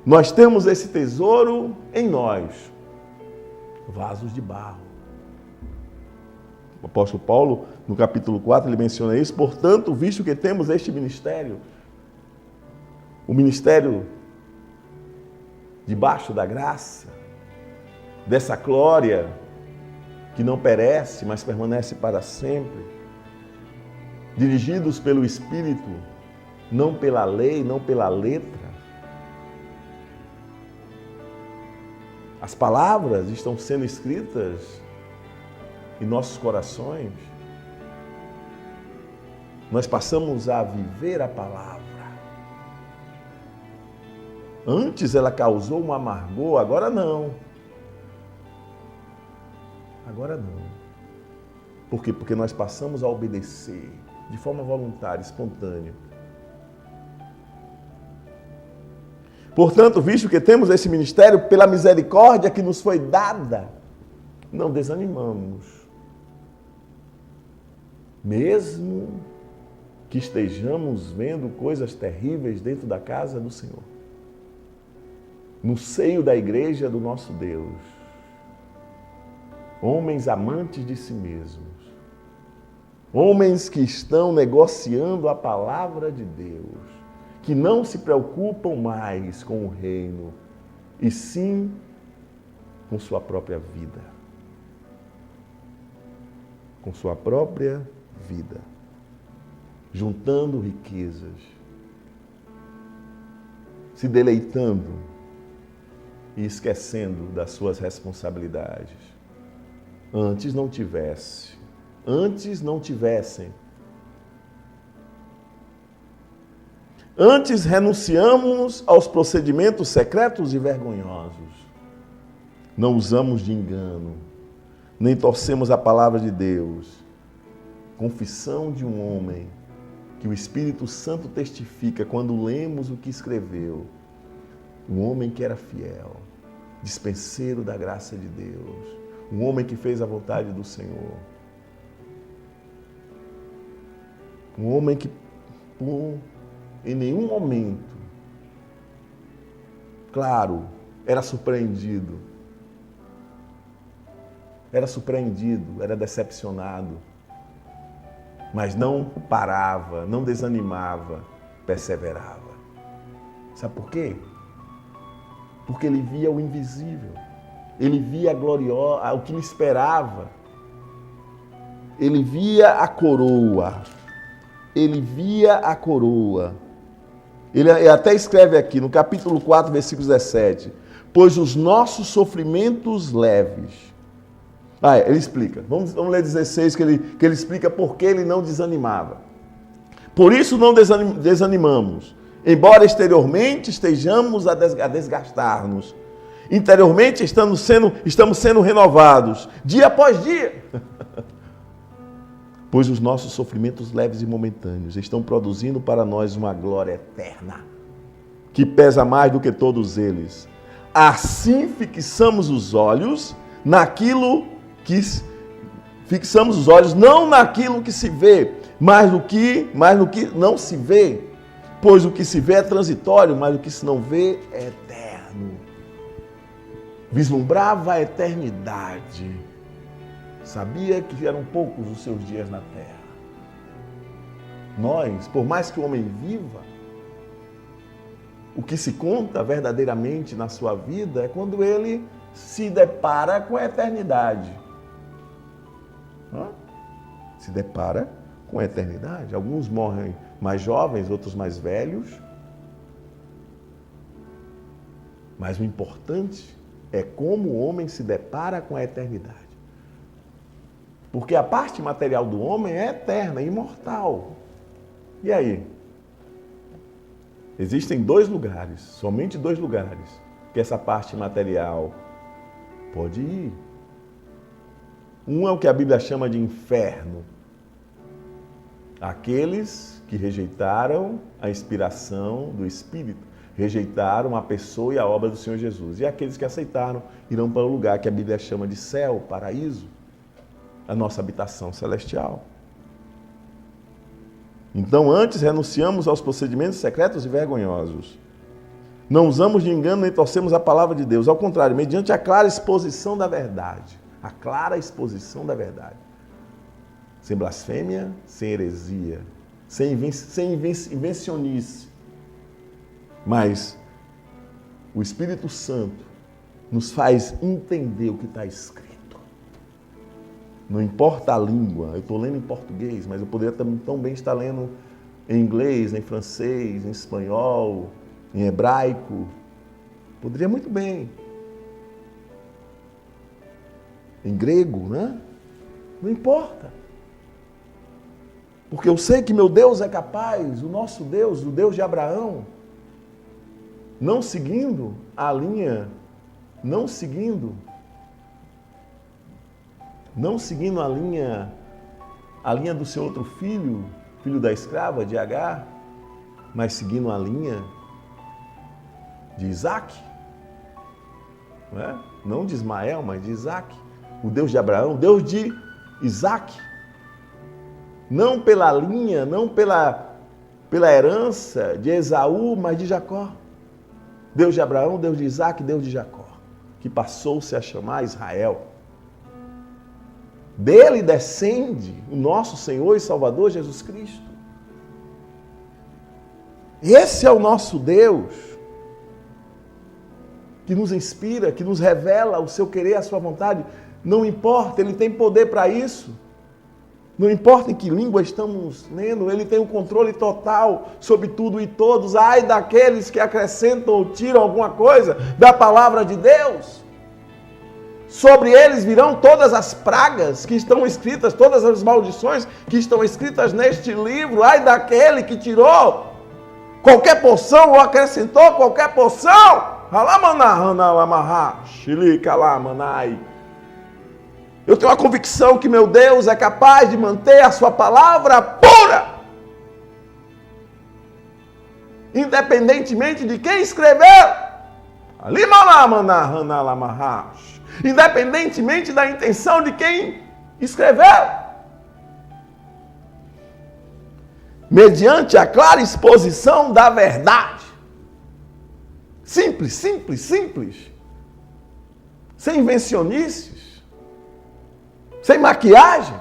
[SPEAKER 1] Nós temos esse tesouro em nós, vasos de barro. O apóstolo Paulo, no capítulo 4, ele menciona isso. Portanto, visto que temos este ministério, o ministério debaixo da graça, dessa glória que não perece, mas permanece para sempre, dirigidos pelo Espírito, não pela lei, não pela letra. As palavras estão sendo escritas em nossos corações. Nós passamos a viver a palavra. Antes ela causou um amargor, agora não. Agora não. Por quê? Porque nós passamos a obedecer de forma voluntária, espontânea. Portanto, visto que temos esse ministério, pela misericórdia que nos foi dada, não desanimamos. Mesmo que estejamos vendo coisas terríveis dentro da casa do Senhor, no seio da igreja do nosso Deus, homens amantes de si mesmos, homens que estão negociando a palavra de Deus, que não se preocupam mais com o reino, e sim com sua própria vida. Com sua própria vida. Juntando riquezas, se deleitando e esquecendo das suas responsabilidades. Antes não tivessem. Antes renunciamos aos procedimentos secretos e vergonhosos. Não usamos de engano, nem torcemos a palavra de Deus. Confissão de um homem que o Espírito Santo testifica quando lemos o que escreveu. Um homem que era fiel, dispenseiro da graça de Deus, um homem que fez a vontade do Senhor. Um homem que, em nenhum momento, claro, era surpreendido, era decepcionado, mas não parava, não desanimava, perseverava. Sabe por quê? Porque ele via o invisível, ele via a gloriosa, o que lhe esperava, ele via a coroa. Ele até escreve aqui no capítulo 4, versículo 17, pois os nossos sofrimentos leves. Ele explica, vamos ler 16, que ele explica por que ele não desanimava. Por isso não desanimamos, embora exteriormente estejamos a desgastar-nos, interiormente estamos sendo renovados, dia após dia. Pois os nossos sofrimentos leves e momentâneos estão produzindo para nós uma glória eterna, que pesa mais do que todos eles. Assim fixamos os olhos não naquilo que se vê, mas no que não se vê. Pois o que se vê é transitório, mas o que se não vê é eterno. Vislumbrava a eternidade. Sabia que eram poucos os seus dias na terra. Nós, por mais que o homem viva, o que se conta verdadeiramente na sua vida é quando ele se depara com a eternidade. Se depara com a eternidade. Alguns morrem mais jovens, outros mais velhos. Mas o importante é como o homem se depara com a eternidade. Porque a parte material do homem é eterna, é imortal. E aí? Existem dois lugares, somente dois lugares, que essa parte material pode ir. Um é o que a Bíblia chama de inferno. Aqueles que rejeitaram a inspiração do Espírito, rejeitaram a pessoa e a obra do Senhor Jesus. E aqueles que aceitaram irão para o lugar que a Bíblia chama de céu, paraíso, a nossa habitação celestial. Então, antes renunciamos aos procedimentos secretos e vergonhosos. Não usamos de engano nem torcemos a palavra de Deus. Ao contrário, mediante a clara exposição da verdade. A clara exposição da verdade. Sem blasfêmia, sem heresia, sem invencionice. Mas o Espírito Santo nos faz entender o que está escrito. Não importa a língua, eu estou lendo em português, mas eu poderia tão bem estar lendo em inglês, em francês, em espanhol, em hebraico. Poderia muito bem. Em grego, né? Não importa. Porque eu sei que meu Deus é capaz, o nosso Deus, o Deus de Abraão, não seguindo a linha do seu outro filho, filho da escrava, de Agar, mas seguindo a linha de Isaac, não de Ismael, mas de Isaac, o Deus de Abraão, Deus de Isaac, não pela linha, não pela herança de Esaú, mas de Jacó, Deus de Abraão, Deus de Isaac, Deus de Jacó, que passou-se a chamar Israel. Dele descende o nosso Senhor e Salvador Jesus Cristo. Esse é o nosso Deus, que nos inspira, que nos revela o seu querer, a sua vontade. Não importa, Ele tem poder para isso. Não importa em que língua estamos lendo, Ele tem o controle total sobre tudo e todos. Ai daqueles que acrescentam ou tiram alguma coisa da palavra de Deus. Sobre eles virão todas as pragas que estão escritas, todas as maldições que estão escritas neste livro. Ai daquele que tirou qualquer porção ou acrescentou qualquer porção. Eu tenho a convicção que meu Deus é capaz de manter a sua palavra pura. Independentemente de quem escreveu. Independentemente da intenção de quem escreveu. Mediante a clara exposição da verdade. Simples, simples, simples. Sem invencionices. Sem maquiagem.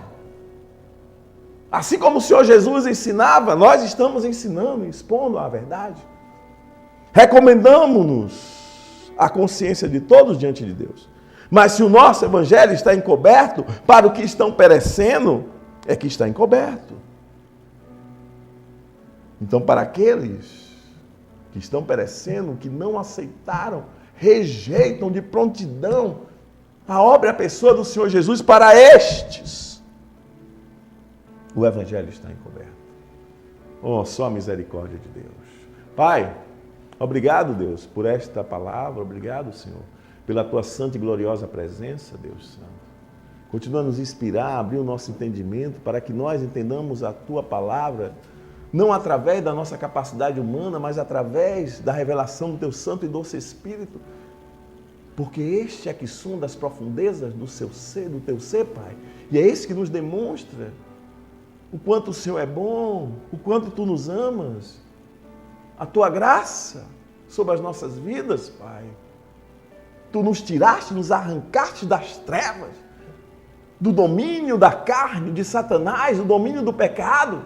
[SPEAKER 1] Assim como o Senhor Jesus ensinava, nós estamos ensinando, expondo a verdade. Recomendamos-nos a consciência de todos diante de Deus. Mas se o nosso evangelho está encoberto, para o que estão perecendo, é que está encoberto. Então, para aqueles que estão perecendo, que não aceitaram, rejeitam de prontidão a obra e a pessoa do Senhor Jesus, para estes, o evangelho está encoberto. Oh, só a misericórdia de Deus. Pai, obrigado, Deus, por esta palavra. Obrigado, Senhor, pela tua santa e gloriosa presença, Deus Santo. Continua a nos inspirar, abrir o nosso entendimento para que nós entendamos a tua palavra, não através da nossa capacidade humana, mas através da revelação do teu santo e doce Espírito. Porque este é que sonda as profundezas do teu ser, Pai. E é esse que nos demonstra o quanto o Senhor é bom, o quanto tu nos amas, a tua graça sobre as nossas vidas, Pai. Tu nos tiraste, nos arrancaste das trevas, do domínio da carne, de Satanás, do domínio do pecado,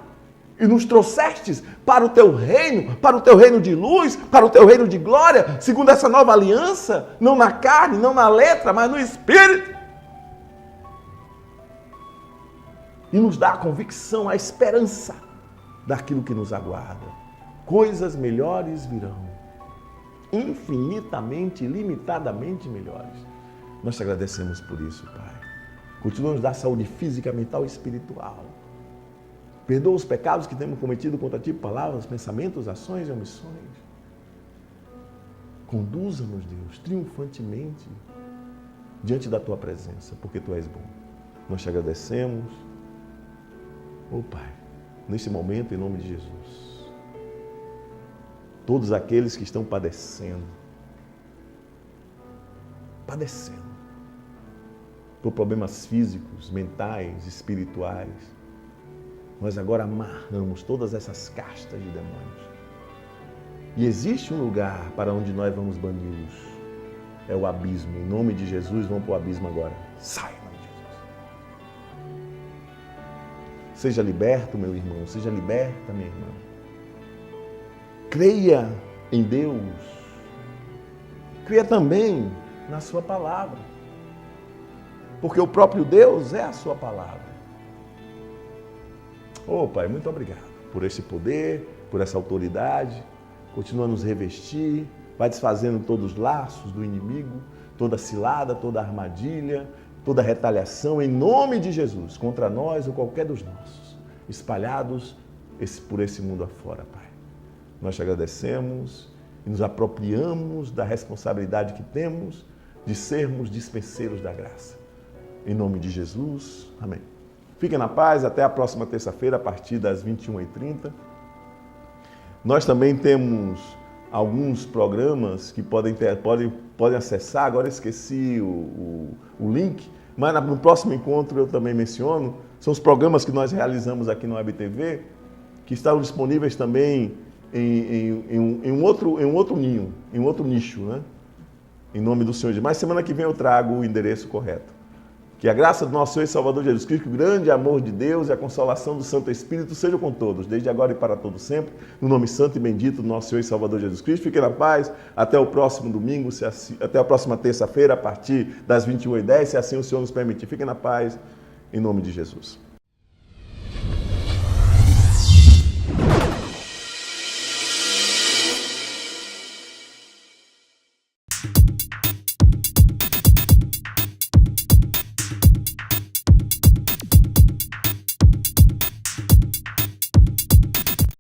[SPEAKER 1] e nos trouxestes para o teu reino de luz, para o teu reino de glória, segundo essa nova aliança, não na carne, não na letra, mas no Espírito. E nos dá a convicção, a esperança daquilo que nos aguarda. Coisas melhores virão, infinitamente, ilimitadamente melhores. Nós te agradecemos por isso, Pai. Continua a nos dar saúde física, mental e espiritual. Perdoa os pecados que temos cometido contra ti, palavras, pensamentos, ações e omissões. Conduza-nos, Deus, triunfantemente diante da tua presença, porque tu és bom. Nós te agradecemos. Oh, Pai, neste momento, em nome de Jesus, todos aqueles que estão padecendo por problemas físicos, mentais, espirituais, nós agora amarramos todas essas castas de demônios. E existe um lugar para onde nós vamos bani-los. É o abismo. Em nome de Jesus, vamos para o abismo agora. Sai, em nome de Jesus. Seja liberto, meu irmão. Seja liberta, minha irmã. Creia em Deus. Creia também na sua palavra. Porque o próprio Deus é a sua palavra. Oh, Pai, muito obrigado por esse poder, por essa autoridade. Continua a nos revestir, vai desfazendo todos os laços do inimigo, toda cilada, toda armadilha, toda retaliação, em nome de Jesus, contra nós ou qualquer dos nossos, espalhados por esse mundo afora, Pai. Nós te agradecemos e nos apropriamos da responsabilidade que temos de sermos dispenseiros da graça. Em nome de Jesus, amém. Fiquem na paz, até a próxima terça-feira, a partir das 21h30. Nós também temos alguns programas que podem acessar, agora esqueci o link, mas no próximo encontro eu também menciono. São os programas que nós realizamos aqui no Web TV, que estão disponíveis também em um outro nicho, né? Em nome do Senhor Jesus. Mas semana que vem eu trago o endereço correto. Que a graça do nosso Senhor e Salvador Jesus Cristo, o grande amor de Deus e a consolação do Santo Espírito sejam com todos, desde agora e para todo sempre, no nome santo e bendito do nosso Senhor e Salvador Jesus Cristo. Fiquem na paz, até o próximo domingo, até a próxima terça-feira, a partir das 21h10, se assim o Senhor nos permitir. Fiquem na paz, em nome de Jesus.